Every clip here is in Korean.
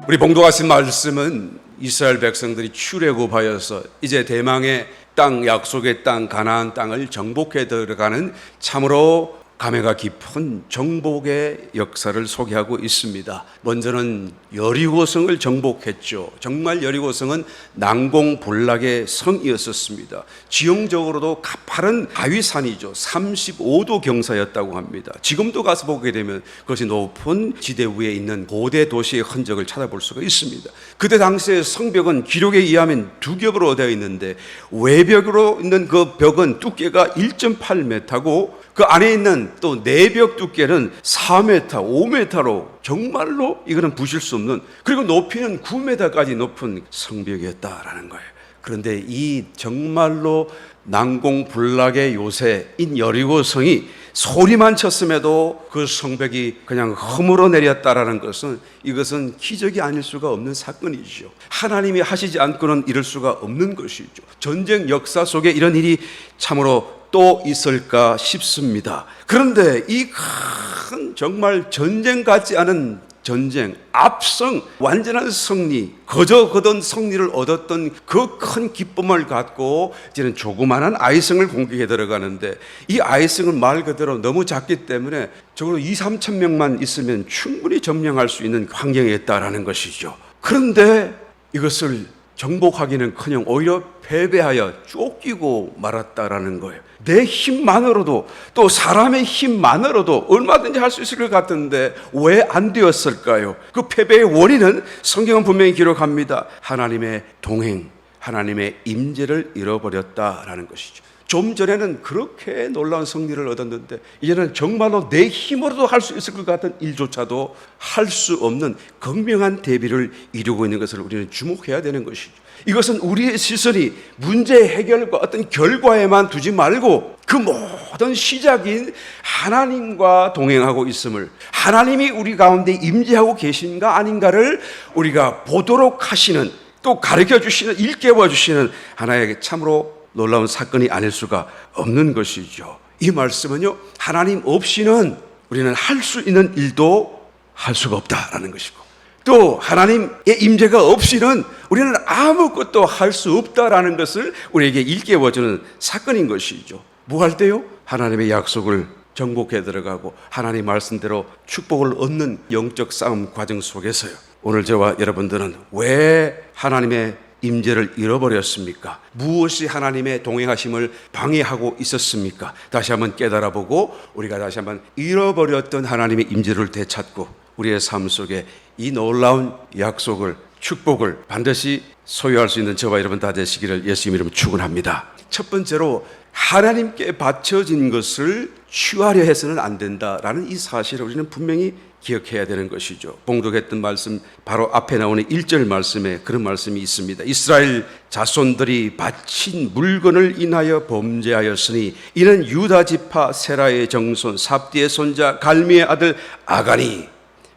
우리 봉독하신 말씀은 이스라엘 백성들이 출애굽하여서 이제 대망의 땅, 약속의 땅, 가나안 땅을 정복해 들어가는 참으로 감회가 깊은 정복의 역사를 소개하고 있습니다. 먼저는 여리고성을 정복했죠. 정말 여리고성은 난공불락의 성이었었습니다. 지형적으로도 가파른 바위산이죠. 35도 경사였다고 합니다. 지금도 가서 보게 되면 그것이 높은 지대 위에 있는 고대 도시의 흔적을 찾아볼 수가 있습니다. 그때 당시의 성벽은 기록에 의하면 두 겹으로 되어 있는데 외벽으로 있는 그 벽은 두께가 1.8m고 그 안에 있는 또 내벽 두께는 4m, 5m로 정말로 이거는 부실 수 없는, 그리고 높이는 9m까지 높은 성벽이었다라는 거예요. 그런데 이 정말로 난공불락의 요새인 여리고성이 소리만 쳤음에도 그 성벽이 그냥 허물어 내렸다라는 것은, 이것은 기적이 아닐 수가 없는 사건이죠. 하나님이 하시지 않고는 이럴 수가 없는 것이죠. 전쟁 역사 속에 이런 일이 참으로 또 있을까 싶습니다. 그런데 이 큰 정말 전쟁 같지 않은 전쟁, 압승, 완전한 승리, 거저 거둔 승리를 얻었던 그 큰 기쁨을 갖고 이제는 조그마한 아이성을 공격해 들어가는데, 이 아이성은 말 그대로 너무 작기 때문에 적어도 2-3천 명만 있으면 충분히 점령할 수 있는 환경이었다라는 것이죠. 그런데 이것을 정복하기는커녕 오히려 패배하여 쫓기고 말았다라는 거예요. 내 힘만으로도, 또 사람의 힘만으로도 얼마든지 할 수 있을 것 같은데 왜 안 되었을까요? 그 패배의 원인은 성경은 분명히 기록합니다. 하나님의 동행, 하나님의 임재를 잃어버렸다라는 것이죠. 좀 전에는 그렇게 놀라운 승리를 얻었는데 이제는 정말로 내 힘으로도 할 수 있을 것 같은 일조차도 할 수 없는 극명한 대비를 이루고 있는 것을 우리는 주목해야 되는 것이죠. 이것은 우리의 시선이 문제 해결과 어떤 결과에만 두지 말고 그 모든 시작인 하나님과 동행하고 있음을, 하나님이 우리 가운데 임재하고 계신가 아닌가를 우리가 보도록 하시는, 또 가르쳐 주시는, 일깨워 주시는 하나의 참으로 놀라운 사건이 아닐 수가 없는 것이죠. 이 말씀은요, 하나님 없이는 우리는 할 수 있는 일도 할 수가 없다라는 것이고, 또 하나님의 임재가 없이는 우리는 아무것도 할 수 없다라는 것을 우리에게 일깨워주는 사건인 것이죠. 뭐 할 때요? 하나님의 약속을 정복해 들어가고 하나님 말씀대로 축복을 얻는 영적 싸움 과정 속에서요. 오늘 저와 여러분들은 왜 하나님의 임재를 잃어버렸습니까? 무엇이 하나님의 동행하심을 방해하고 있었습니까? 다시 한번 깨달아보고 우리가 다시 한번 잃어버렸던 하나님의 임재를 되찾고 우리의 삶 속에 이 놀라운 약속을, 축복을 반드시 소유할 수 있는 저와 여러분 다 되시기를 예수님 이름으로 축원합니다. 첫 번째로 하나님께 바쳐진 것을 취하려 해서는 안 된다라는 이 사실을 우리는 분명히 기억해야 되는 것이죠. 봉독했던 말씀 바로 앞에 나오는 1절 말씀에 그런 말씀이 있습니다. 이스라엘 자손들이 바친 물건을 인하여 범죄하였으니 이는 유다 지파 세라의 정손 삽디의 손자 갈미의 아들 아간이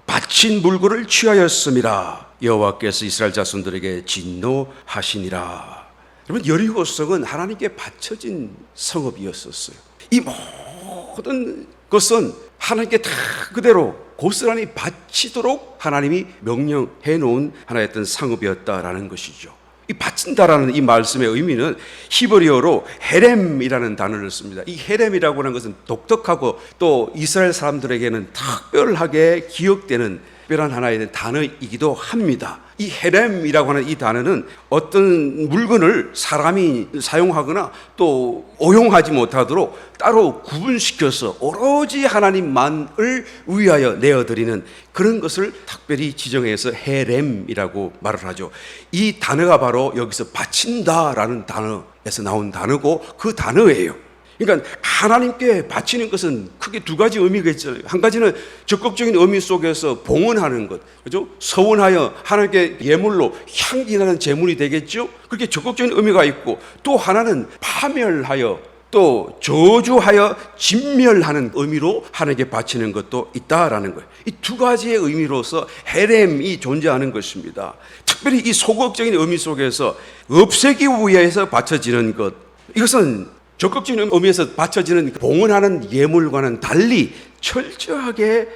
바친 물건을 취하였음이라. 여호와께서 이스라엘 자손들에게 진노하시니라. 여러분, 여리고성은 하나님께 바쳐진 성읍이었었어요. 이 모든 것은 하나님께 다 그대로 고스란히 바치도록 하나님이 명령해 놓은 하나였던 상업이었다라는 것이죠. 이 바친다라는 이 말씀의 의미는 히브리어로 헤렘이라는 단어를 씁니다. 이 헤렘이라고 하는 것은 독특하고 또 이스라엘 사람들에게는 특별하게 기억되는 특별한 하나의 단어이기도 합니다. 이 헤렘이라고 하는 이 단어는 어떤 물건을 사람이 사용하거나 또 오용하지 못하도록 따로 구분시켜서 오로지 하나님만을 위하여 내어드리는 그런 것을 특별히 지정해서 헤렘이라고 말을 하죠. 이 단어가 바로 여기서 바친다라는 단어에서 나온 단어고 그 단어예요. 그러니까 하나님께 바치는 것은 크게 두 가지 의미가 있잖아요. 한 가지는 적극적인 의미 속에서 봉헌하는 것, 그죠? 서원하여 하나님께 예물로 향기 나는 제물이 되겠죠. 그렇게 적극적인 의미가 있고, 또 하나는 파멸하여 또 저주하여 진멸하는 의미로 하나님께 바치는 것도 있다라는 거예요. 이 두 가지의 의미로서 헤렘이 존재하는 것입니다. 특별히 이 소극적인 의미 속에서 없애기 위해서 바쳐지는 것, 이것은 적극적인 의미에서 바쳐지는 봉헌하는 예물과는 달리 철저하게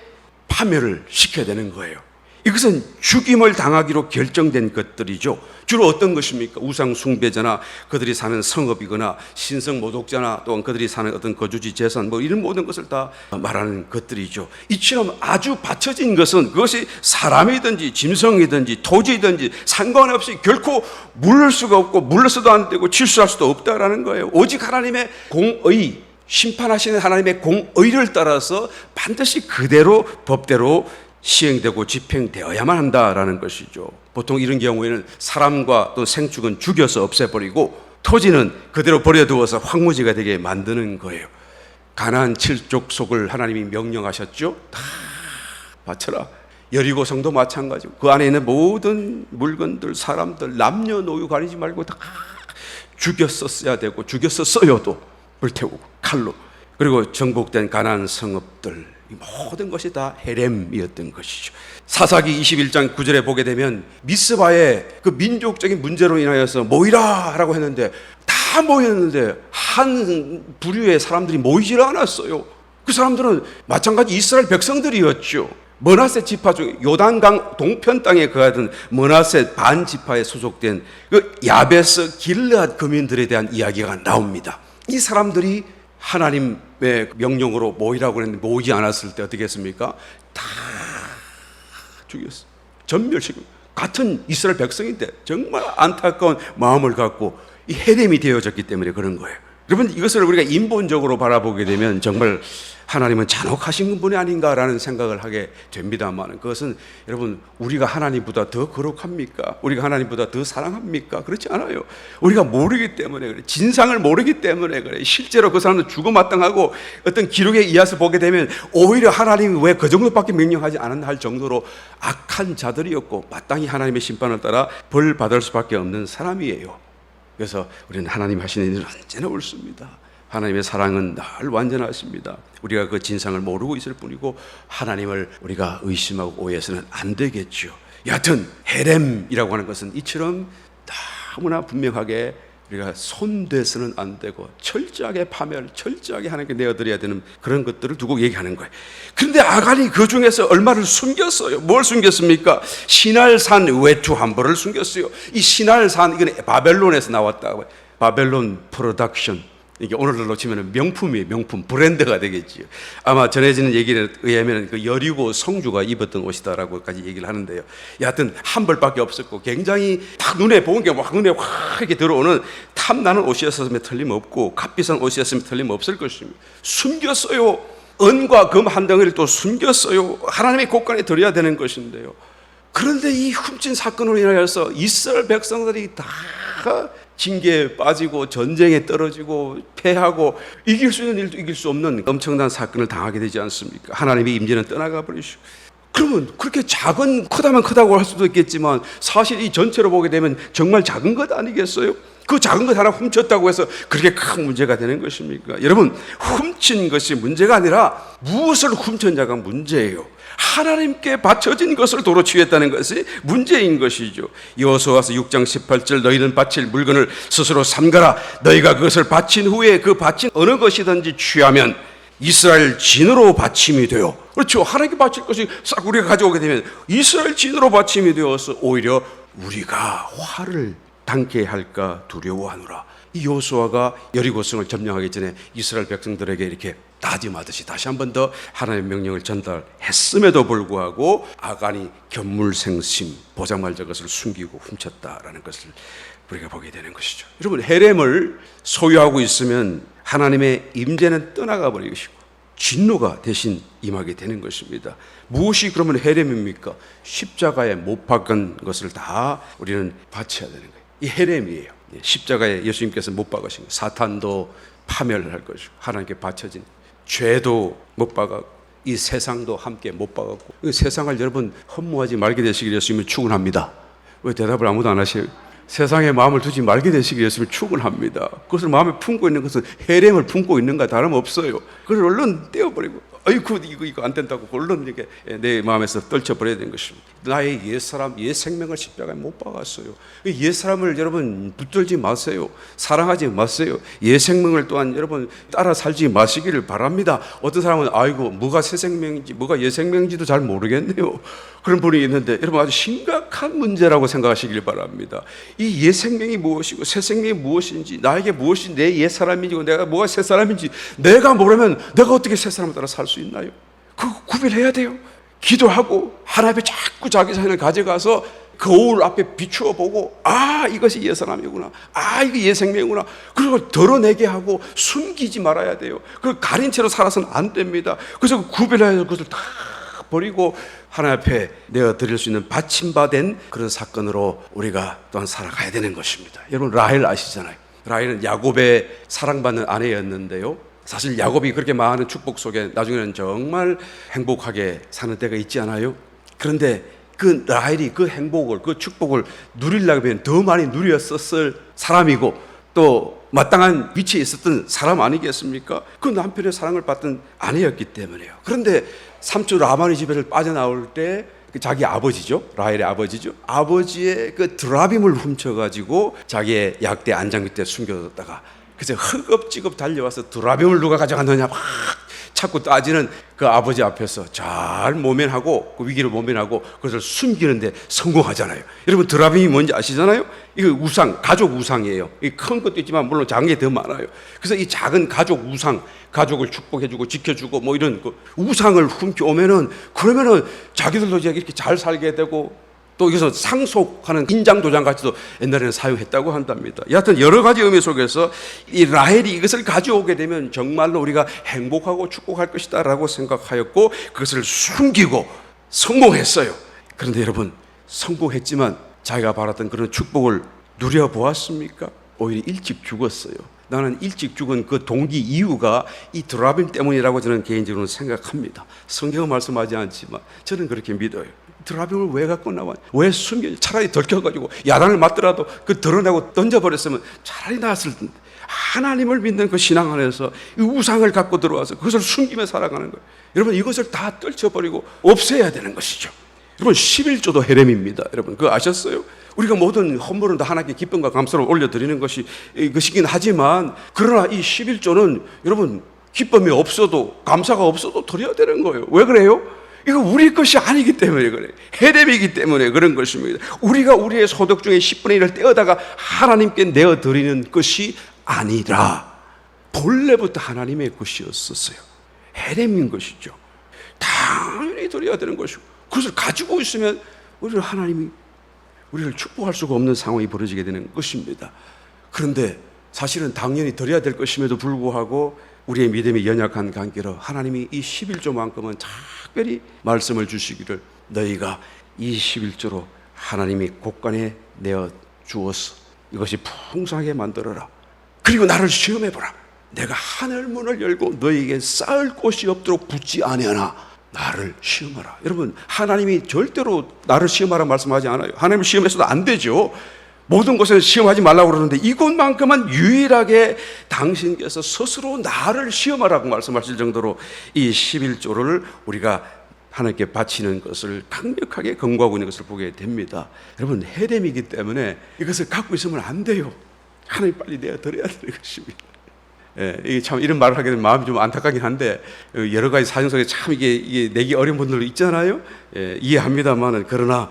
파멸을 시켜야 되는 거예요. 이것은 죽임을 당하기로 결정된 것들이죠. 주로 어떤 것입니까? 우상 숭배자나 그들이 사는 성읍이거나 신성 모독자나 또한 그들이 사는 어떤 거주지 재산 이런 모든 것을 다 말하는 것들이죠. 이처럼 아주 받쳐진 것은 그것이 사람이든지 짐승이든지 토지이든지 상관없이 결코 물을 수가 없고 물러서도 안 되고 질수할 수도 없다라는 거예요. 오직 하나님의 공의, 심판하시는 하나님의 공의를 따라서 반드시 그대로 법대로 시행되고 집행되어야만 한다라는 것이죠. 보통 이런 경우에는 사람과 또 생축은 죽여서 없애버리고 토지는 그대로 버려두어서 황무지가 되게 만드는 거예요. 가나안 7족속을 하나님이 명령하셨죠. 다 바쳐라. 여리고성도 마찬가지고 그 안에 있는 모든 물건들, 사람들, 남녀노유 가리지 말고 다 죽였었어야 되고 죽였었어요도 불태우고 칼로. 그리고 정복된 가나안 성읍들 이 모든 것이 다 헤렘이었던 것이죠. 사사기 21장 9절에 보게 되면 미스바의 그 민족적인 문제로 인하여서 모이라 라고 했는데 다 모였는데 한 부류의 사람들이 모이질 않았어요. 그 사람들은 마찬가지 이스라엘 백성들이었죠. 머나세 지파 중 요단강 동편 땅에 거하던 머나세 반 지파에 소속된 그 야베스 길르앗 거민들에 대한 이야기가 나옵니다. 이 사람들이 하나님의 명령으로 모이라고 했는데 모이지 않았을 때 어떻게 했습니까? 다 죽였어. 전멸시키고 같은 이스라엘 백성인데 정말 안타까운 마음을 갖고 이 헤렘이 되어졌기 때문에 그런 거예요. 여러분 이것을 우리가 인본적으로 바라보게 되면 정말 하나님은 잔혹하신 분이 아닌가라는 생각을 하게 됩니다만 그것은 여러분 우리가 하나님보다 더 거룩합니까? 우리가 하나님보다 더 사랑합니까? 그렇지 않아요. 우리가 모르기 때문에 그래. 진상을 모르기 때문에 그래. 실제로 그 사람들 죽어마땅하고 어떤 기록에 의해서 보게 되면 오히려 하나님이 왜 그 정도밖에 명령하지 않았나 할 정도로 악한 자들이었고 마땅히 하나님의 심판을 따라 벌 받을 수밖에 없는 사람이에요. 그래서 우리는 하나님 하시는 일은 언제나 옳습니다. 하나님의 사랑은 늘 완전하십니다. 우리가 그 진상을 모르고 있을 뿐이고 하나님을 우리가 의심하고 오해해서는 안 되겠죠. 여하튼 헤렘이라고 하는 것은 이처럼 너무나 분명하게 우리가 손대서는 안 되고 철저하게 파멸, 철저하게 하나님께 내어드려야 되는 그런 것들을 두고 얘기하는 거예요. 그런데 아간이 그 중에서 얼마를 숨겼어요. 뭘 숨겼습니까? 시날산 외투 한 벌을 숨겼어요. 이 시날산 이건 바벨론에서 나왔다고. 바벨론 프로덕션. 이게 오늘날로 치면 명품이에요. 명품 브랜드가 되겠지요. 아마 전해지는 얘기에 의하면 그 여리고 성주가 입었던 옷이다라고까지 얘기를 하는데요. 여하튼 한 벌밖에 없었고 굉장히 딱 눈에 보는 게 막 눈에 확 이렇게 들어오는 탐나는 옷이었으면 틀림없고 값비싼 옷이었으면 틀림없을 것입니다. 숨겼어요. 은과 금 한 덩이를 또 숨겼어요. 하나님의 곳간에 드려야 되는 것인데요. 그런데 이 훔친 사건으로 인하여서 이스라엘 백성들이 다 징계에 빠지고 전쟁에 떨어지고 패하고 이길 수 있는 일도 이길 수 없는 엄청난 사건을 당하게 되지 않습니까? 하나님의 임재는 떠나가 버리시고. 그러면 그렇게 작은 크다면 크다고 할 수도 있겠지만 사실 이 전체로 보게 되면 정말 작은 것 아니겠어요? 그 작은 것 하나 훔쳤다고 해서 그렇게 큰 문제가 되는 것입니까? 여러분 훔친 것이 문제가 아니라 무엇을 훔쳤냐가 문제예요. 하나님께 바쳐진 것을 도로 취했다는 것이 문제인 것이죠. 여호수아서 6장 18절 너희는 바칠 물건을 스스로 삼가라. 너희가 그것을 바친 후에 그 바친 어느 것이든지 취하면 이스라엘 진으로 바침이 되어. 그렇죠. 하나님께 바칠 것이 싹 우리가 가져오게 되면 이스라엘 진으로 바침이 되어서 오히려 우리가 화를 당케 할까 두려워하노라. 이 여호수아가 여리고성을 점령하기 전에 이스라엘 백성들에게 이렇게 다짐하듯이 다시 한 번 더 하나님의 명령을 전달했음에도 불구하고 아간이 견물생심 보자말자 것을 숨기고 훔쳤다라는 것을 우리가 보게 되는 것이죠. 여러분 헤렘을 소유하고 있으면 하나님의 임재는 떠나가 버리고 진노가 대신 임하게 되는 것입니다. 무엇이 그러면 헤렘입니까? 십자가에 못 박은 것을 다 우리는 바쳐야 되는 거예요. 이 헤렘이에요. 십자가에 예수님께서 못 박으신 사탄도 파멸할 것이고 하나님께 바쳐진 죄도 못 박았고 이 세상도 함께 못 박았고 이 세상을 여러분 허무하지 말게 되시길 예수님은 축원합니다. 왜 대답을 아무도 안 하세요? 세상에 마음을 두지 말게 되시길 예수님은 축원합니다. 그것을 마음에 품고 있는 것은 헤렘을 품고 있는가 다름없어요. 그걸 얼른 떼어버리고 아이고 이거 안 된다고 얼른 이게 내 마음에서 떨쳐버려야 되는 것입니다. 나의 옛사람, 옛 생명을 십자가에 못 박았어요. 옛 사람을 여러분 붙들지 마세요. 사랑하지 마세요. 옛 생명을 또한 여러분 따라 살지 마시기를 바랍니다. 어떤 사람은 아이고 뭐가 새 생명인지 뭐가 옛 생명인지도 잘 모르겠네요. 그런 분이 있는데 여러분 아주 심각한 문제라고 생각하시길 바랍니다. 이 옛 생명이 무엇이고 새 생명이 무엇인지, 나에게 무엇이 내 옛 사람인지 내가 뭐가 새 사람인지 내가 모르면 내가 어떻게 새 사람을 따라 살 수 있나요? 그거 구별해야 돼요. 기도하고 하나님 앞에 자꾸 자기 자신을 가져가서 거울 앞에 비추어 보고 이것이 옛 사람이구나, 이거 옛 생명이구나, 그걸 드러내게 하고 숨기지 말아야 돼요. 그걸 가린 채로 살아서는 안 됩니다. 그래서 구별해야 그것을 다 버리고 하나님 앞에 내어드릴 수 있는 받침받은 그런 사건으로 우리가 또한 살아가야 되는 것입니다. 여러분 라헬 아시잖아요. 라헬은 야곱의 사랑받는 아내였는데요, 사실 야곱이 그렇게 많은 축복 속에 나중에는 정말 행복하게 사는 때가 있지 않아요? 그런데 그 라헬이 그 행복을, 그 축복을 누리려면 더 많이 누렸었을 사람이고 또 마땅한 위치에 있었던 사람 아니겠습니까? 그 남편의 사랑을 받던 아내였기 때문에요. 그런데 삼촌 라반의 집에를 빠져나올 때 자기 아버지죠, 라헬의 아버지죠, 아버지의 그 드라빔을 훔쳐가지고 자기의 약대 안장 밑에 숨겨뒀다가 그래서 허겁지겁 달려와서 드라빔을 누가 가져갔느냐 막 자꾸 따지는 그 아버지 앞에서 잘 모면하고 그 위기를 모면하고 그것을 숨기는데 성공하잖아요. 여러분 드라빔이 뭔지 아시잖아요? 이거 우상, 가족 우상이에요. 큰 것도 있지만 물론 작은 게 더 많아요. 그래서 이 작은 가족 우상, 가족을 축복해주고 지켜주고 뭐 이런 그 우상을 훔쳐오면은 그러면은 자기들도 이렇게 잘 살게 되고 또 여기서 상속하는 인장 도장 같이도 옛날에는 사용했다고 한답니다. 여하튼 여러 가지 의미 속에서 이 라헬이 이것을 가져오게 되면 정말로 우리가 행복하고 축복할 것이다 라고 생각하였고 그것을 숨기고 성공했어요. 그런데 여러분 성공했지만 자기가 바랐던 그런 축복을 누려보았습니까? 오히려 일찍 죽었어요. 나는 일찍 죽은 그 동기 이유가 이 드라빔 때문이라고 저는 개인적으로 생각합니다. 성경은 말씀하지 않지만 저는 그렇게 믿어요. 드라빔을 왜 갖고 나와? 왜 숨겨? 차라리 들켜가지고 야단을 맞더라도 그 드러내고 던져버렸으면 차라리 나았을 텐데 하나님을 믿는 그 신앙 안에서 이 우상을 갖고 들어와서 그것을 숨기며 살아가는 거예요. 여러분 이것을 다 떨쳐버리고 없애야 되는 것이죠. 여러분 11조도 헤렘입니다. 여러분 그거 아셨어요? 우리가 모든 헌물은 다 하나님께 기쁨과 감사를 올려드리는 것이긴 하지만 그러나 이 11조는 여러분 기쁨이 없어도 감사가 없어도 드려야 되는 거예요. 왜 그래요? 이거 우리 것이 아니기 때문에 그래요. 헤렘이기 때문에 그런 것입니다. 우리가 우리의 소득 중에 10분의 1을 떼어다가 하나님께 내어드리는 것이 아니라 본래부터 하나님의 것이었었어요. 헤렘인 것이죠. 당연히 드려야 되는 것이고 그것을 가지고 있으면 하나님이 우리를 축복할 수가 없는 상황이 벌어지게 되는 것입니다. 그런데 사실은 당연히 드려야 될 것임에도 불구하고 우리의 믿음이 연약한 관계로 하나님이 이 11조만큼은 특별히 말씀을 주시기를 너희가 이 11조로 하나님이 곳간에 내어 주어서 이것이 풍성하게 만들어라. 그리고 나를 시험해보라. 내가 하늘문을 열고 너희에게 쌓을 곳이 없도록 붙지 아니하나 나를 시험하라. 여러분 하나님이 절대로 나를 시험하라 말씀하지 않아요. 하나님을 시험해서도 안 되죠. 모든 것을 시험하지 말라고 그러는데 이곳만큼은 유일하게 당신께서 스스로 나를 시험하라고 말씀하실 정도로 이 11조를 우리가 하나님께 바치는 것을 강력하게 권고하고 있는 것을 보게 됩니다. 여러분 헤렘이기 때문에 이것을 갖고 있으면 안 돼요. 하나님 빨리 내어드려야 되는 것입니다. 이게 참 이런 말을 하게 되면 마음이 좀 안타깝긴 한데 여러 가지 사정 속에 참 이게 내기 어려운 분들 있잖아요. 이해합니다만은 그러나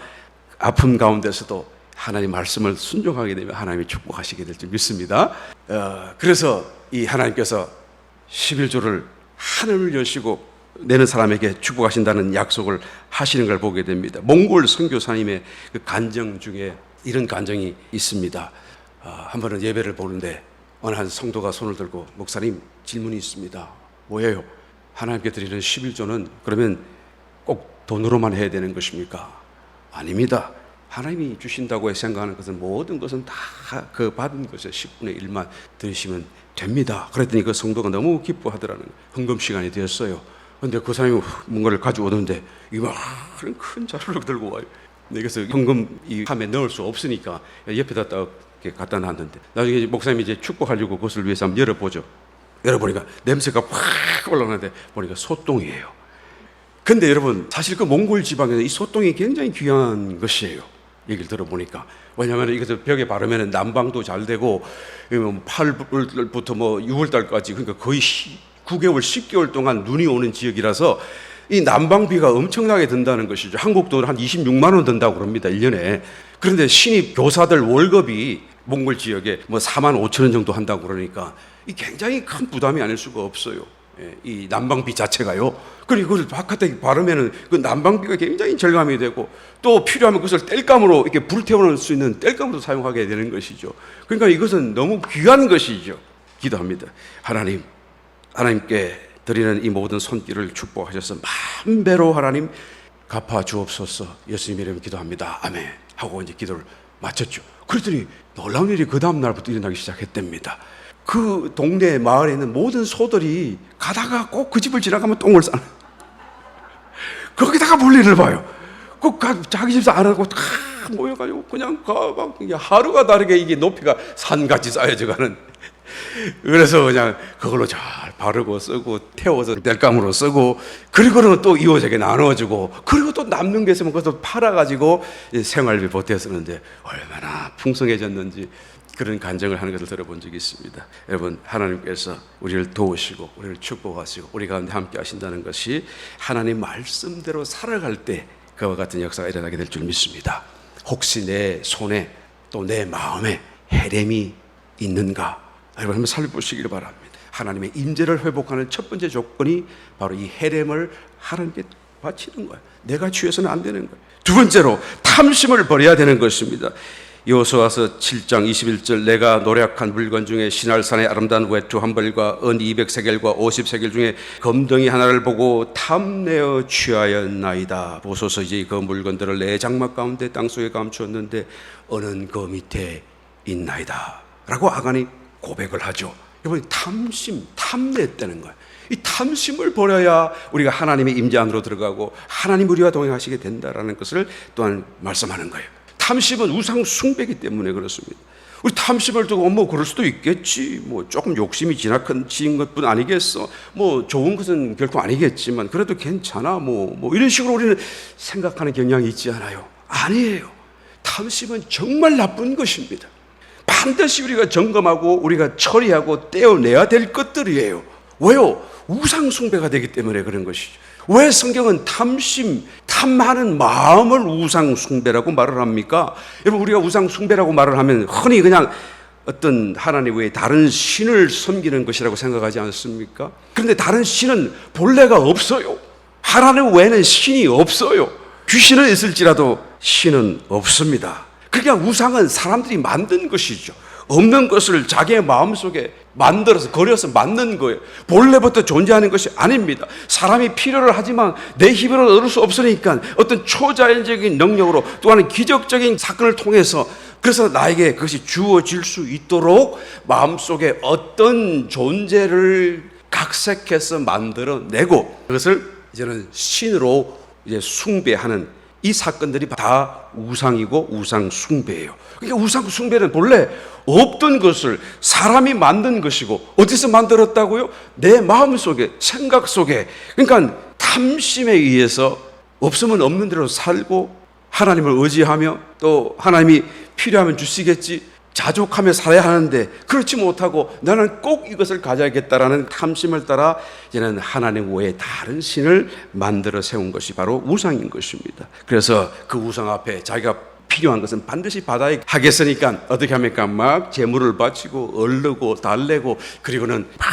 아픔 가운데서도 하나님 말씀을 순종하게 되면 하나님이 축복하시게 될 줄 믿습니다. 그래서 이 하나님께서 11조를 하늘을 여시고 내는 사람에게 축복하신다는 약속을 하시는 걸 보게 됩니다. 몽골 선교사님의 그 간증 중에 이런 간증이 있습니다. 한 번은 예배를 보는데 어느 한 성도가 손을 들고 목사님 질문이 있습니다. 뭐예요? 하나님께 드리는 11조는 그러면 꼭 돈으로만 해야 되는 것입니까? 아닙니다. 하나님이 주신다고 생각하는 것은 모든 것은 다 그 받은 것의 10분의 1만 드리시면 됩니다. 그랬더니 그 성도가 너무 기뻐하더라는 헌금 시간이 되었어요. 그런데 그 사람이 뭔가를 가져오는데 이만한 큰 자루를 들고 와요. 그래서 헌금 이 함에 넣을 수 없으니까 옆에다 딱 갖다 놨는데 나중에 목사님이 이제 축복하려고 그것을 위해서 한번 열어보죠. 열어보니까 냄새가 확 올라오는데 보니까 소똥이에요. 근데 여러분, 사실 그 몽골 지방에서 이 소똥이 굉장히 귀한 것이에요. 얘기를 들어보니까. 왜냐하면 이것을 벽에 바르면 난방도 잘 되고 8월부터 6월달까지, 그러니까 거의 9개월, 10개월 동안 눈이 오는 지역이라서 이 난방비가 엄청나게 든다는 것이죠. 한국 돈 한 26만 원 든다고 그럽니다, 1년에. 그런데 신입 교사들 월급이 몽골 지역에 4만 5천 원 정도 한다고 그러니까 이 굉장히 큰 부담이 아닐 수가 없어요. 이 난방비 자체가요. 그리고 그걸 바깥에 바르면은 그 난방비가 굉장히 절감이 되고, 또 필요하면 그것을 땔감으로 이렇게 불태워놓을 수 있는 땔감으로 사용하게 되는 것이죠. 그러니까 이것은 너무 귀한 것이죠. 기도합니다. 하나님께 드리는 이 모든 손길을 축복하셔서 만배로 하나님 갚아 주옵소서. 예수님 이름으로 기도합니다. 아멘. 하고 이제 기도를 마쳤죠. 그랬더니 놀라운 일이 그 다음 날부터 일어나기 시작했답니다. 그 동네 마을에 있는 모든 소들이 가다가 꼭 그 집을 지나가면 똥을 싸는, 거기다가 볼일을 봐요. 꼭 자기 집에서 안 하고 다 모여가지고 그냥 막 하루가 다르게 이게 높이가 산같이 쌓여져 가는. 그래서 그냥 그걸로 잘 바르고 쓰고 태워서 땔감으로 쓰고, 그리고는 또 이웃에게 나눠주고, 그리고 또 남는 게 있으면 그것도 팔아가지고 생활비 보태 쓰는데 얼마나 풍성해졌는지 그런 간증을 하는 것을 들어본 적이 있습니다. 여러분, 하나님께서 우리를 도우시고 우리를 축복하시고 우리 가운데 함께 하신다는 것이 하나님 말씀대로 살아갈 때 그와 같은 역사가 일어나게 될 줄 믿습니다. 혹시 내 손에 또 내 마음에 헤렘이 있는가? 여러분 한번 살펴보시기를 바랍니다. 하나님의 임재를 회복하는 첫 번째 조건이 바로 이 헤렘을 하나님께 바치는 거예요. 내가 취해서는 안 되는 거예요. 두 번째로 탐심을 버려야 되는 것입니다. 여호수아서 7장 21절, 내가 노력한 물건 중에 시날산의 아름다운 외투 한 벌과 은 200세겔과 50세겔 중에 검덩이 하나를 보고 탐내어 취하였나이다. 보소서, 이제 그 물건들을 내 장막 가운데 땅속에 감추었는데 은은 그 밑에 있나이다 라고 아간이 고백을 하죠. 여러분, 탐냈다는 거예요. 이 탐심을 버려야 우리가 하나님의 임재 안으로 들어가고 하나님 우리와 동행하시게 된다라는 것을 또한 말씀하는 거예요. 탐심은 우상 숭배이기 때문에 그렇습니다. 우리 탐심을 두고 그럴 수도 있겠지, 조금 욕심이 지나친 것뿐 아니겠어, 좋은 것은 결코 아니겠지만 그래도 괜찮아, 이런 식으로 우리는 생각하는 경향이 있지 않아요? 아니에요. 탐심은 정말 나쁜 것입니다. 반드시 우리가 점검하고 우리가 처리하고 떼어내야 될 것들이에요. 왜요? 우상 숭배가 되기 때문에 그런 것이죠. 왜 성경은 탐하는 마음을 우상 숭배라고 말을 합니까? 여러분, 우리가 우상 숭배라고 말을 하면 흔히 그냥 어떤 하나님 외에 다른 신을 섬기는 것이라고 생각하지 않습니까? 그런데 다른 신은 본래가 없어요. 하나님 외에는 신이 없어요. 귀신은 있을지라도 신은 없습니다. 그러니까 우상은 사람들이 만든 것이죠. 없는 것을 자기의 마음속에 만들어서 그려서 만든 거예요. 본래부터 존재하는 것이 아닙니다. 사람이 필요를 하지만 내 힘으로 얻을 수 없으니까 어떤 초자연적인 능력으로 또한 기적적인 사건을 통해서, 그래서 나에게 그것이 주어질 수 있도록 마음속에 어떤 존재를 각색해서 만들어내고 그것을 이제는 신으로 이제 숭배하는 이 사건들이 다 우상이고 우상 숭배예요. 그러니까 우상 숭배는 본래 없던 것을 사람이 만든 것이고, 어디서 만들었다고요? 내 마음 속에, 생각 속에. 그러니까 탐심에 의해서 없으면 없는 대로 살고 하나님을 의지하며 또 하나님이 필요하면 주시겠지 자족하며 살아야 하는데 그렇지 못하고 나는 꼭 이것을 가져야겠다라는 탐심을 따라 이제는 하나님 외에 다른 신을 만들어 세운 것이 바로 우상인 것입니다. 그래서 그 우상 앞에 자기가 필요한 것은 반드시 받아야 하겠으니까 어떻게 합니까? 막 제물을 바치고 얼르고 달래고 그리고는 막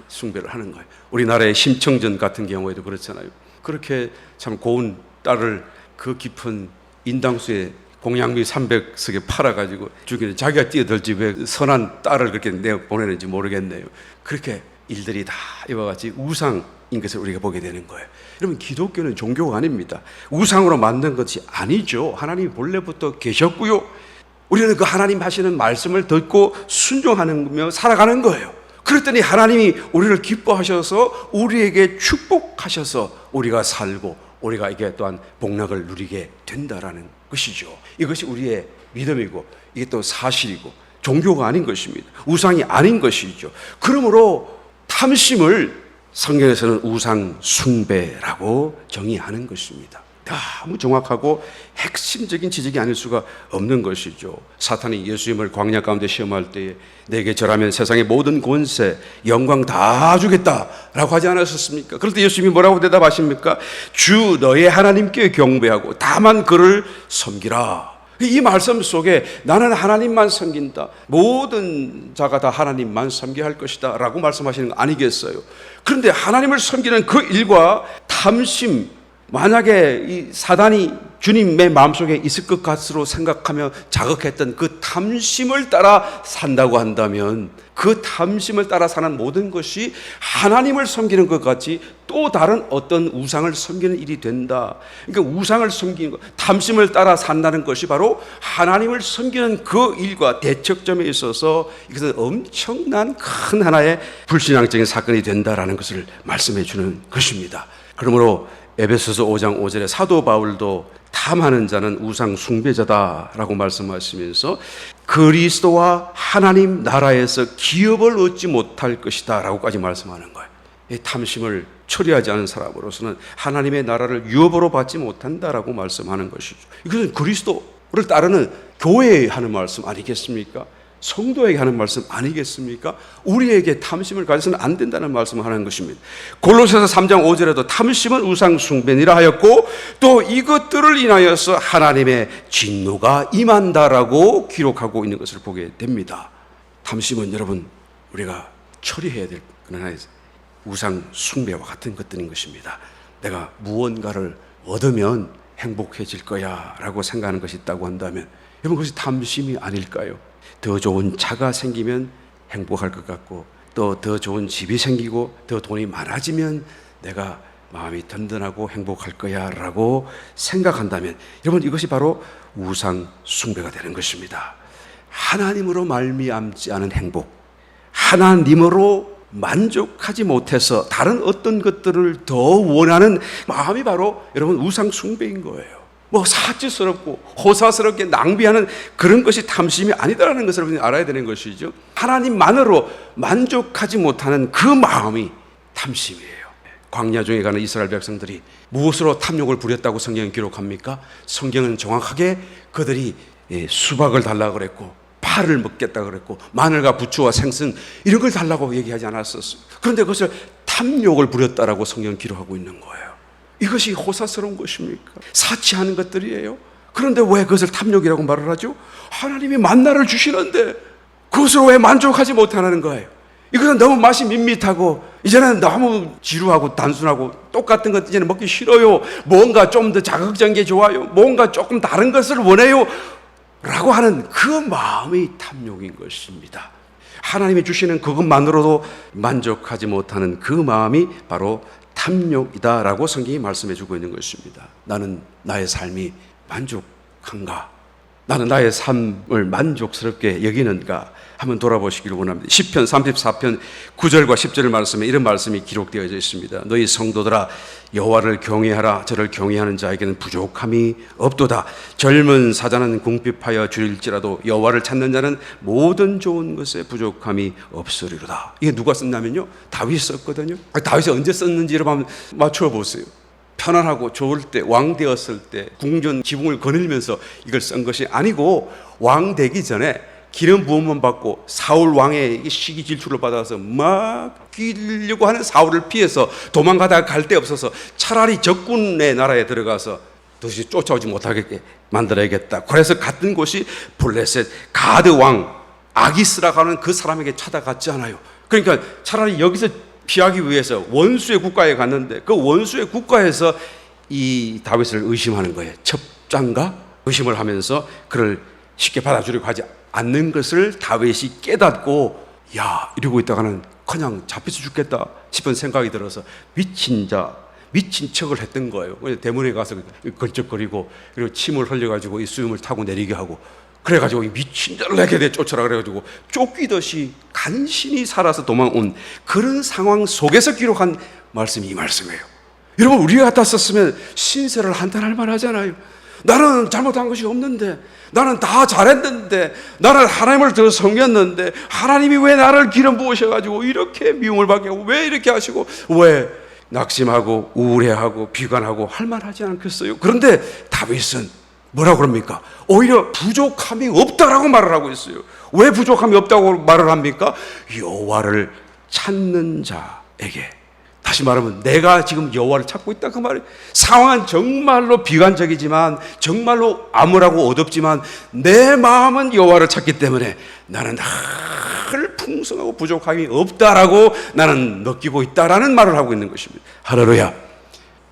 숭배를 하는 거예요. 우리나라의 심청전 같은 경우에도 그렇잖아요. 그렇게 참 고운 딸을 그 깊은 인당수에 공양미 300석에 팔아가지고 죽이는, 자기가 뛰어들지 왜 선한 딸을 그렇게 내보내는지 모르겠네요. 그렇게 일들이 다 이와 같이 우상인 것을 우리가 보게 되는 거예요. 여러분, 기독교는 종교가 아닙니다. 우상으로 만든 것이 아니죠. 하나님이 본래부터 계셨고요. 우리는 그 하나님 하시는 말씀을 듣고 순종하며 살아가는 거예요. 그랬더니 하나님이 우리를 기뻐하셔서 우리에게 축복하셔서 우리가 살고 우리가 이게 또한 복락을 누리게 된다라는 것이죠. 이것이 우리의 믿음이고 이게 또 사실이고 종교가 아닌 것입니다. 우상이 아닌 것이죠. 그러므로 탐심을 성경에서는 우상 숭배라고 정의하는 것입니다. 너무 정확하고 핵심적인 지적이 아닐 수가 없는 것이죠. 사탄이 예수님을 광야 가운데 시험할 때에 내게 절하면 세상의 모든 권세, 영광 다 주겠다라고 하지 않았었습니까? 그럴 때 예수님이 뭐라고 대답하십니까? 주 너의 하나님께 경배하고 다만 그를 섬기라. 이 말씀 속에 나는 하나님만 섬긴다, 모든 자가 다 하나님만 섬겨야 할 것이다 라고 말씀하시는 거 아니겠어요? 그런데 하나님을 섬기는 그 일과 탐심, 만약에 이 사단이 주님의 마음속에 있을 것 같으로 생각하며 자극했던 그 탐심을 따라 산다고 한다면, 그 탐심을 따라 사는 모든 것이 하나님을 섬기는 것 같이 또 다른 어떤 우상을 섬기는 일이 된다. 그러니까 우상을 섬기는 것, 탐심을 따라 산다는 것이 바로 하나님을 섬기는 그 일과 대척점에 있어서 이것은 엄청난 큰 하나의 불신앙적인 사건이 된다라는 것을 말씀해 주는 것입니다. 그러므로 에베소서 5장 5절에 사도 바울도 탐하는 자는 우상 숭배자다라고 말씀하시면서 그리스도와 하나님 나라에서 기업을 얻지 못할 것이다 라고까지 말씀하는 거예요. 이 탐심을 처리하지 않은 사람으로서는 하나님의 나라를 유업으로 받지 못한다라고 말씀하는 것이죠. 이것은 그리스도를 따르는 교회에 하는 말씀 아니겠습니까? 성도에게 하는 말씀 아니겠습니까? 우리에게 탐심을 가져서는 안 된다는 말씀을 하는 것입니다. 골로새서 3장 5절에도 탐심은 우상 숭배니라 하였고 또 이것들을 인하여서 하나님의 진노가 임한다라고 기록하고 있는 것을 보게 됩니다. 탐심은 여러분 우리가 처리해야 될 하나의 우상 숭배와 같은 것들인 것입니다. 내가 무언가를 얻으면 행복해질 거야 라고 생각하는 것이 있다고 한다면 여러분 그것이 탐심이 아닐까요? 더 좋은 차가 생기면 행복할 것 같고 또 더 좋은 집이 생기고 더 돈이 많아지면 내가 마음이 든든하고 행복할 거야 라고 생각한다면 여러분 이것이 바로 우상 숭배가 되는 것입니다. 하나님으로 말미암지 않은 행복, 하나님으로 만족하지 못해서 다른 어떤 것들을 더 원하는 마음이 바로 여러분 우상 숭배인 거예요. 뭐 사치스럽고 호사스럽게 낭비하는 그런 것이 탐심이 아니다라는 것을 우리는 알아야 되는 것이죠. 하나님만으로 만족하지 못하는 그 마음이 탐심이에요. 광야 중에 가는 이스라엘 백성들이 무엇으로 탐욕을 부렸다고 성경은 기록합니까? 성경은 정확하게 그들이 수박을 달라고 그랬고 파를 먹겠다고 그랬고 마늘과 부추와 생선 이런 걸 달라고 얘기하지 않았었어요. 그런데 그것을 탐욕을 부렸다라고 성경은 기록하고 있는 거예요. 이것이 호사스러운 것입니까? 사치하는 것들이에요. 그런데 왜 그것을 탐욕이라고 말을 하죠? 하나님이 만나를 주시는데 그것으로 왜 만족하지 못하는 거예요? 이것은 너무 맛이 밋밋하고 이제는 너무 지루하고 단순하고 똑같은 것 이제는 먹기 싫어요. 뭔가 좀 더 자극적인 게 좋아요. 뭔가 조금 다른 것을 원해요 라고 하는 그 마음이 탐욕인 것입니다. 하나님이 주시는 그것만으로도 만족하지 못하는 그 마음이 바로 탐욕이다라고 성경이 말씀해 주고 있는 것입니다. 나는 나의 삶이 만족한가? 나는 나의 삶을 만족스럽게 여기는가? 한번 돌아보시기를 원합니다. 시편 34편 9절과 10절을 말씀에 이런 말씀이 기록되어 있습니다. 너희 성도들아 여호와를 경외하라. 저를 경외하는 자에게는 부족함이 없도다. 젊은 사자는 궁핍하여 줄일지라도 여호와를 찾는 자는 모든 좋은 것에 부족함이 없으리로다. 이게 누가 썼냐면요 다윗이 썼거든요. 다윗이 언제 썼는지를 한번 맞춰 보세요. 편안하고 좋을 때, 왕 되었을 때 궁전 지붕을 거닐면서 이걸 쓴 것이 아니고 왕 되기 전에 기름 부음만 받고 사울 왕의 시기 질투를 받아서 막 뛰려고 하는 사울을 피해서 도망가다가 갈 데 없어서 차라리 적군의 나라에 들어가서 도저히 쫓아오지 못하게 만들어야겠다. 그래서 갔던 곳이 블레셋 가드 왕 아기스라고 하는 그 사람에게 찾아갔지 않아요. 그러니까 차라리 여기서 피하기 위해서 원수의 국가에 갔는데 그 원수의 국가에서 이 다윗을 의심하는 거예요. 첩장가 의심을 하면서 그를 쉽게 받아주려고 하지 않는 것을 다윗이 깨닫고 야 이러고 있다가는 그냥 잡혀서 죽겠다 싶은 생각이 들어서 미친 척을 했던 거예요. 대문에 가서 걸쩍거리고 그리고 침을 흘려가지고 이 수염을 타고 내리게 하고 그래가지고 미친 자를 내게 쫓아라 그래가지고 쫓기듯이 간신히 살아서 도망온 그런 상황 속에서 기록한 말씀이 이 말씀이에요. 여러분 우리 같았었으면 신세를 한탄할 만하잖아요. 나는 잘못한 것이 없는데, 나는 다 잘했는데, 나는 하나님을 더 섬겼는데 하나님이 왜 나를 기름 부으셔가지고 이렇게 미움을 받게 하고, 왜 이렇게 하시고, 왜 낙심하고 우울해하고 비관하고 할 만하지 않겠어요? 그런데 다윗은 뭐라고 그럽니까? 오히려 부족함이 없다라고 말을 하고 있어요. 왜 부족함이 없다고 말을 합니까? 여호와를 찾는 자에게. 다시 말하면 내가 지금 여호와를 찾고 있다 그 말이에요. 상황은 정말로 비관적이지만, 정말로 암울하고 어둡지만 내 마음은 여호와를 찾기 때문에 나는 늘 풍성하고 부족함이 없다라고 나는 느끼고 있다라는 말을 하고 있는 것입니다. 할렐루야.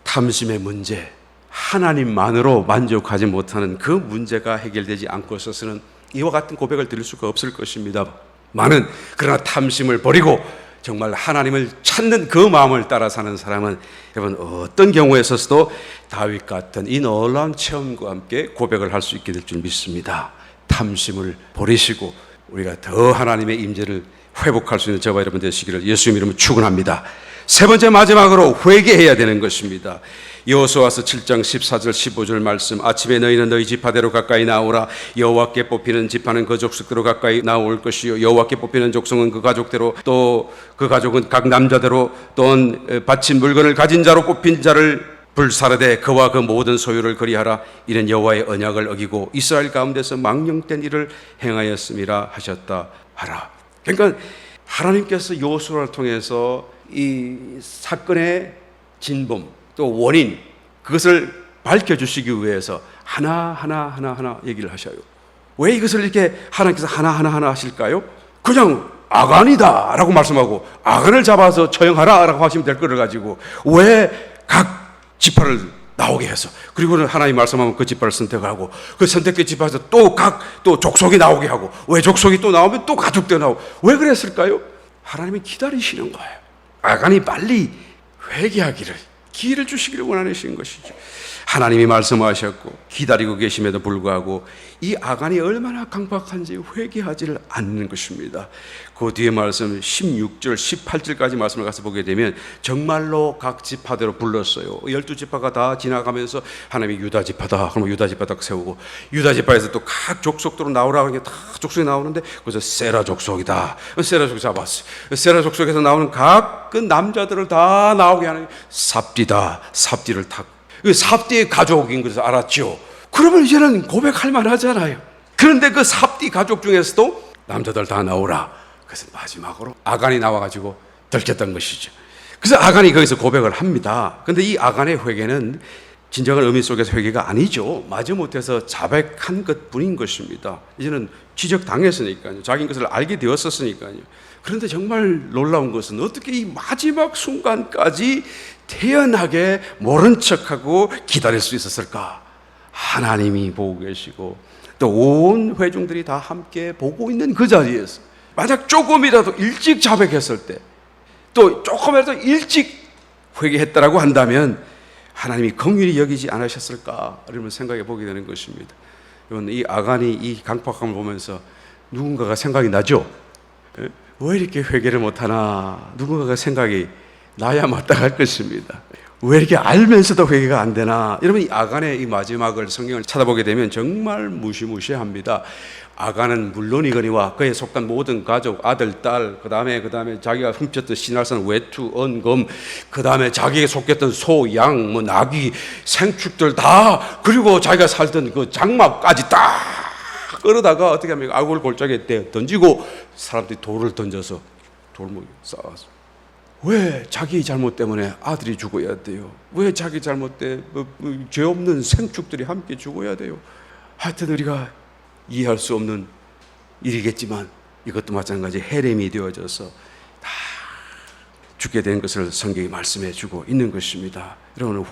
탐심의 문제, 하나님만으로 만족하지 못하는 그 문제가 해결되지 않고 있어서는 이와 같은 고백을 드릴 수가 없을 것입니다. 많은, 그러나 탐심을 버리고 정말 하나님을 찾는 그 마음을 따라 사는 사람은 여러분 어떤 경우에 있어서도 다윗 같은 이 놀라운 체험과 함께 고백을 할 수 있게 될 줄 믿습니다. 탐심을 버리시고 우리가 더 하나님의 임재를 회복할 수 있는 저와 여러분 되시기를 예수님 이름으로 축원합니다. 세 번째, 마지막으로 회개해야 되는 것입니다. 여호수아서 7장 14절 15절 말씀, 아침에 너희는 너희 지파대로 가까이 나오라. 여호와께 뽑히는 지파는 그 족속대로 가까이 나올 것이요, 여호와께 뽑히는 족속은 그 가족대로, 또 그 가족은 각 남자대로, 또는 바친 물건을 가진 자로 뽑힌 자를 불사르되 그와 그 모든 소유를 그리하라. 이는 여호와의 언약을 어기고 이스라엘 가운데서 망령된 일을 행하였음이라 하셨다 하라. 그러니까 하나님께서 여호수아를 통해서 이 사건의 진범, 또 원인, 그것을 밝혀주시기 위해서 하나하나 얘기를 하셔요. 왜 이것을 이렇게 하나님께서 하나하나 하실까요? 그냥 아간이다 라고 말씀하고 아간을 잡아서 처형하라 라고 하시면 될 거를 가지고 왜 각 지파를 나오게 해서, 그리고는 하나님 말씀하면 그 지파를 선택하고, 그 선택된 지파에서 또 또 족속이 나오게 하고, 왜 족속이 또 나오면 또 가족도 나오고, 왜 그랬을까요? 하나님이 기다리시는 거예요. 아간이 빨리 회개하기를, 기회를 주시기를 원하시는 것이죠. 하나님이 말씀하셨고 기다리고 계심에도 불구하고 이 아간이 얼마나 강박한지 회개하지를 않는 것입니다. 그 뒤에 말씀 16절 18절까지 말씀을 가서 보게 되면 정말로 각 지파대로 불렀어요. 12지파가 다 지나가면서 하나님이 유다 지파다, 그러면 유다 지파 딱 세우고, 유다 지파에서 또 각 족속대로 나오라고 하니까 다 족속이 나오는데, 그래서 세라 족속이다, 세라 족속 잡았어요. 세라 족속에서 나오는 각 그 남자들을 다 나오게 하는 삽디다, 삽디를 탁, 삽디의 가족인 것을 알았죠. 그러면 이제는 고백할 만하잖아요. 그런데 그 삽디 가족 중에서도 남자들 다 나오라. 그래서 마지막으로 아간이 나와가지고 들켰던 것이죠. 그래서 아간이 거기서 고백을 합니다. 그런데 이 아간의 회개는 진정한 의미 속에서 회개가 아니죠. 마지못해서 자백한 것뿐인 것입니다. 이제는 지적당했으니까요. 자기인 것을 알게 되었었으니까요. 그런데 정말 놀라운 것은 어떻게 이 마지막 순간까지 태연하게 모른 척하고 기다릴 수 있었을까? 하나님이 보고 계시고 또 온 회중들이 다 함께 보고 있는 그 자리에서 만약 조금이라도 일찍 자백했을 때, 또 조금이라도 일찍 회개했다라고 한다면 하나님이 긍휼히 여기지 않으셨을까? 이러면 생각해 보게 되는 것입니다. 여러분, 이 아간이 이 강팍함을 보면서 누군가가 생각이 나죠? 왜 이렇게 회개를 못하나? 누군가가 생각이 나야 마땅할 것입니다. 왜 이렇게 알면서도 회개가 안 되나? 여러분, 이 아간의 이 마지막을 성경을 찾아보게 되면 정말 무시무시합니다. 아간은 물론이거니와 그에 속한 모든 가족, 아들, 딸, 그 다음에 자기가 훔쳤던 신할산 외투, 언금, 그 다음에 자기에게 속했던 소, 양, 뭐 나귀, 생축들 다, 그리고 자기가 살던 그 장막까지 다 끌어다가 어떻게 합니까? 아굴 골짜기에 던지고 사람들이 돌을 던져서 돌무기 쌓아서, 왜 자기 잘못 때문에 아들이 죽어야 돼요? 왜 자기 잘못 때문에 죄 없는 생축들이 함께 죽어야 돼요? 하여튼 우리가 이해할 수 없는 일이겠지만 이것도 마찬가지 헤렘이 되어져서 다 죽게 된 것을 성경이 말씀해 주고 있는 것입니다. 여러분,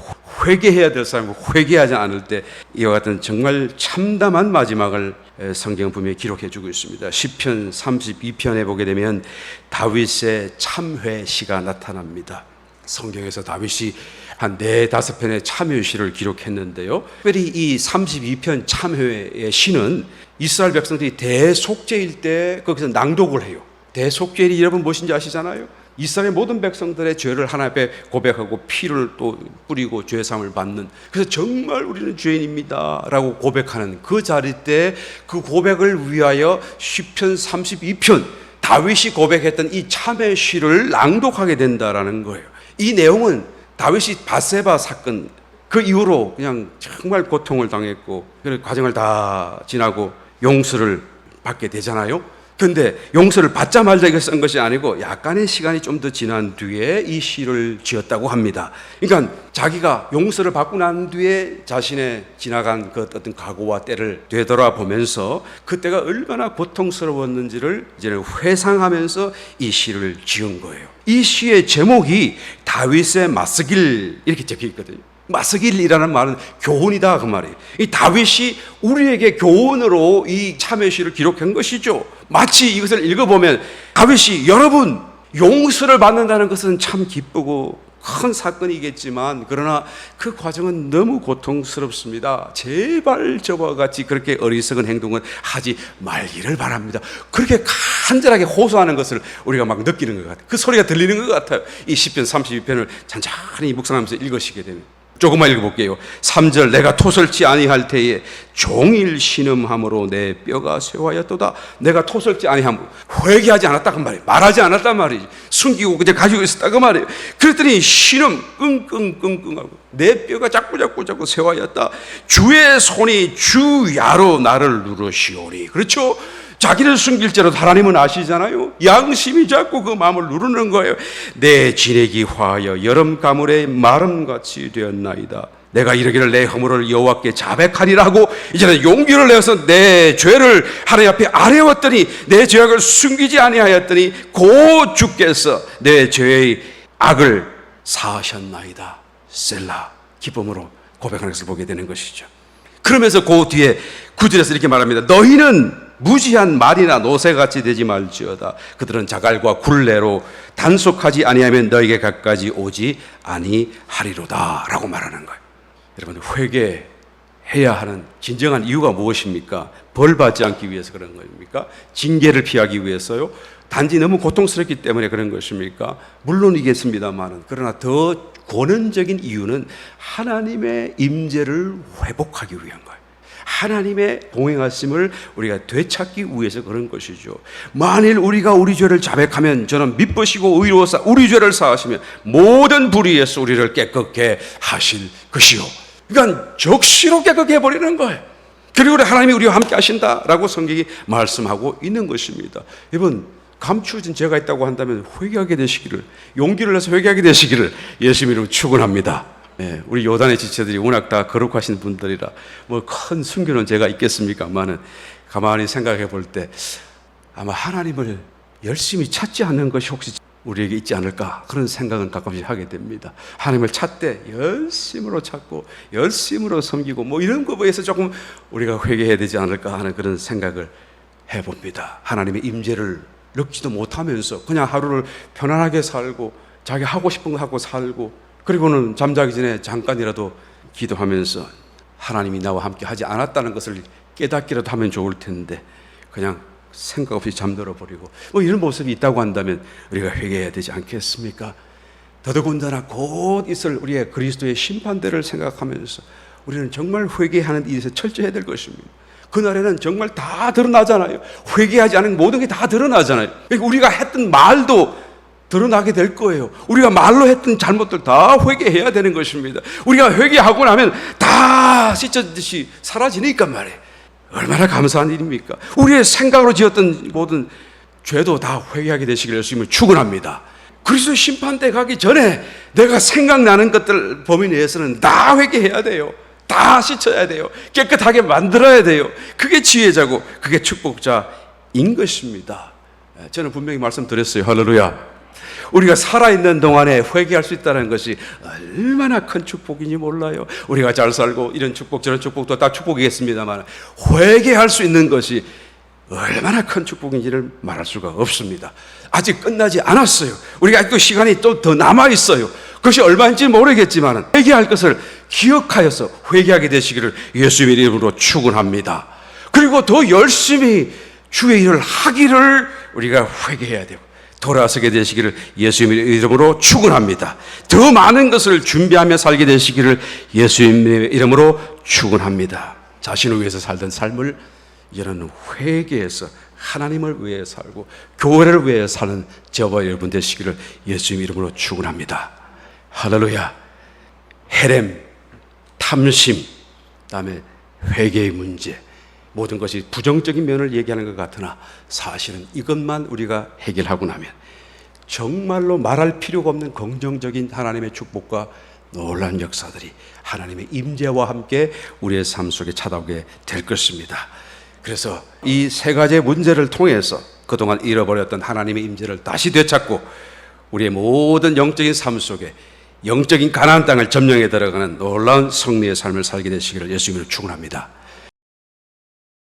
회개해야 될 사람은 회개하지 않을 때 이와 같은 정말 참담한 마지막을 성경은 분명히 기록해 주고 있습니다. 시편 32편에 보게 되면 다윗의 참회시가 나타납니다. 성경에서 다윗이 한 4-5편의 참회시를 기록했는데요. 특별히 이 32편 참회의 시는 이스라엘 백성들이 대속죄일 때 거기서 낭독을 해요. 대속죄일이 여러분 무엇인지 아시잖아요? 이스라엘 모든 백성들의 죄를 하나님 앞에 고백하고 피를 또 뿌리고 죄사함을 받는, 그래서 정말 우리는 죄인입니다 라고 고백하는 그 자리 때 그 고백을 위하여 시편 32편 다윗이 고백했던 이 참회 시를 낭독하게 된다라는 거예요. 이 내용은 다윗이 밧세바 사건 그 이후로 그냥 정말 고통을 당했고 그 과정을 다 지나고 용서를 받게 되잖아요. 그런데 용서를 받자마자 이걸 쓴 것이 아니고 약간의 시간이 좀 더 지난 뒤에 이 시를 지었다고 합니다. 그러니까 자기가 용서를 받고 난 뒤에 자신의 지나간 그 어떤 각오와 때를 되돌아보면서 그때가 얼마나 고통스러웠는지를 이제는 회상하면서 이 시를 지은 거예요. 이 시의 제목이 다윗의 맞서길 이렇게 적혀 있거든요. 맞서길이라는 말은 교훈이다 그 말이에요. 이 다윗이 우리에게 교훈으로 이 참회시를 기록한 것이죠. 마치 이것을 읽어보면 다윗이 여러분 용서를 받는다는 것은 참 기쁘고 큰 사건이겠지만 그러나 그 과정은 너무 고통스럽습니다. 제발 저와 같이 그렇게 어리석은 행동은 하지 말기를 바랍니다. 그렇게 간절하게 호소하는 것을 우리가 막 느끼는 것 같아요. 그 소리가 들리는 것 같아요. 이 시편 32편을 찬찬히 묵상하면서 읽으시게 되면 조금만 읽어볼게요. 3절 내가 토설지 아니할 때에 종일 신음함으로 내 뼈가 쇠하였도다. 내가 토설지 아니함으로 회개하지 않았다 그 말이에요. 말하지 않았단 말이지. 숨기고 그냥 가지고 있었다 그 말이에요. 그랬더니 신음 끙끙끙끙하고 내 뼈가 자꾸 쇠하였다. 주의 손이 주야로 나를 누르시오니. 그렇죠? 자기를 숨길 죄로 하나님은 아시잖아요. 양심이 자꾸 그 마음을 누르는 거예요. 내 진액이 화하여 여름 가물의 마름같이 되었나이다. 내가 이르기를 내 허물을 여호와께 자백하리라 하고 이제는 용기를 내어서 내 죄를 하나님 앞에 아뢰었더니 내 죄악을 숨기지 아니하였더니 곧 주께서 내 죄의 악을 사하셨나이다. 셀라. 기쁨으로 고백하는 것을 보게 되는 것이죠. 그러면서 그 뒤에 9절에서 이렇게 말합니다. 너희는 무지한 말이나 노새같이 되지 말지어다. 그들은 자갈과 굴레로 단속하지 아니하면 너에게 가까이 오지 아니하리로다 라고 말하는 거예요. 여러분 회개해야 하는 진정한 이유가 무엇입니까? 벌 받지 않기 위해서 그런 겁니까? 징계를 피하기 위해서요? 단지 너무 고통스럽기 때문에 그런 것입니까? 물론이겠습니다만 그러나 더 근원적인 이유는 하나님의 임재를 회복하기 위한 거예요. 하나님의 동행하심을 우리가 되찾기 위해서 그런 것이죠. 만일 우리가 우리 죄를 자백하면 저는 미쁘시고 의로워서 우리 죄를 사하시면 모든 불의에서 우리를 깨끗게 하실 것이요. 그러니까 적시로 깨끗게 해버리는 거예요. 그리고 하나님이 우리와 함께 하신다라고 성경이 말씀하고 있는 것입니다. 여러분 감추어진 죄가 있다고 한다면 회개하게 되시기를, 용기를 내서 회개하게 되시기를 예수님 이름으로 축원합니다. 예, 우리 요단의 지체들이 워낙 다 거룩하신 분들이라 뭐 큰 숨겨놓은 죄가 있겠습니까만은 가만히 생각해 볼 때 아마 하나님을 열심히 찾지 않는 것이 혹시 우리에게 있지 않을까 그런 생각은 가끔씩 하게 됩니다. 하나님을 찾되 열심으로 찾고 열심으로 섬기고 뭐 이런 거에 대해서 조금 우리가 회개해야 되지 않을까 하는 그런 생각을 해봅니다. 하나님의 임재를 느끼지도 못하면서 그냥 하루를 편안하게 살고 자기 하고 싶은 거 하고 살고 그리고는 잠자기 전에 잠깐이라도 기도하면서 하나님이 나와 함께 하지 않았다는 것을 깨닫기라도 하면 좋을 텐데 그냥 생각 없이 잠들어 버리고 뭐 이런 모습이 있다고 한다면 우리가 회개해야 되지 않겠습니까? 더더군다나 곧 있을 우리의 그리스도의 심판대를 생각하면서 우리는 정말 회개하는 일에서 철저해야 될 것입니다. 그날에는 정말 다 드러나잖아요. 회개하지 않은 모든 게 다 드러나잖아요. 그러니까 우리가 했던 말도 드러나게 될 거예요. 우리가 말로 했던 잘못들 다 회개해야 되는 것입니다. 우리가 회개하고 나면 다 씻어지듯이 사라지니까 말이에요. 얼마나 감사한 일입니까? 우리의 생각으로 지었던 모든 죄도 다 회개하게 되시기를 예수님을 축원합니다. 그리스도 심판대 가기 전에 내가 생각나는 것들 범위 내에서는 다 회개해야 돼요. 다 씻어야 돼요. 깨끗하게 만들어야 돼요. 그게 지혜자고 그게 축복자인 것입니다. 저는 분명히 말씀드렸어요. 할렐루야. 우리가 살아있는 동안에 회개할 수 있다는 것이 얼마나 큰 축복인지 몰라요. 우리가 잘 살고 이런 축복 저런 축복도 다 축복이겠습니다만 회개할 수 있는 것이 얼마나 큰 축복인지를 말할 수가 없습니다. 아직 끝나지 않았어요. 우리가 아직도 시간이 또 더 남아있어요. 그것이 얼마인지 모르겠지만 회개할 것을 기억하여서 회개하게 되시기를 예수님의 이름으로 축원합니다. 그리고 더 열심히 주의 일을 하기를 우리가 회개해야 되고 돌아서게 되시기를 예수님의 이름으로 축원합니다. 더 많은 것을 준비하며 살게 되시기를 예수님의 이름으로 축원합니다. 자신을 위해서 살던 삶을 이제는 회개해서 하나님을 위해 살고 교회를 위해 사는 저와 여러분 되시기를 예수님 이름으로 축원합니다. 할렐루야. 헤렘, 탐심, 그다음에 회개의 문제, 모든 것이 부정적인 면을 얘기하는 것 같으나 사실은 이것만 우리가 해결하고 나면 정말로 말할 필요가 없는 긍정적인 하나님의 축복과 놀라운 역사들이 하나님의 임재와 함께 우리의 삶 속에 찾아오게 될 것입니다. 그래서 이 세 가지의 문제를 통해서 그동안 잃어버렸던 하나님의 임재를 다시 되찾고 우리의 모든 영적인 삶 속에 영적인 가나안 땅을 점령해 들어가는 놀라운 승리의 삶을 살게 되시기를 예수님으로 축원합니다.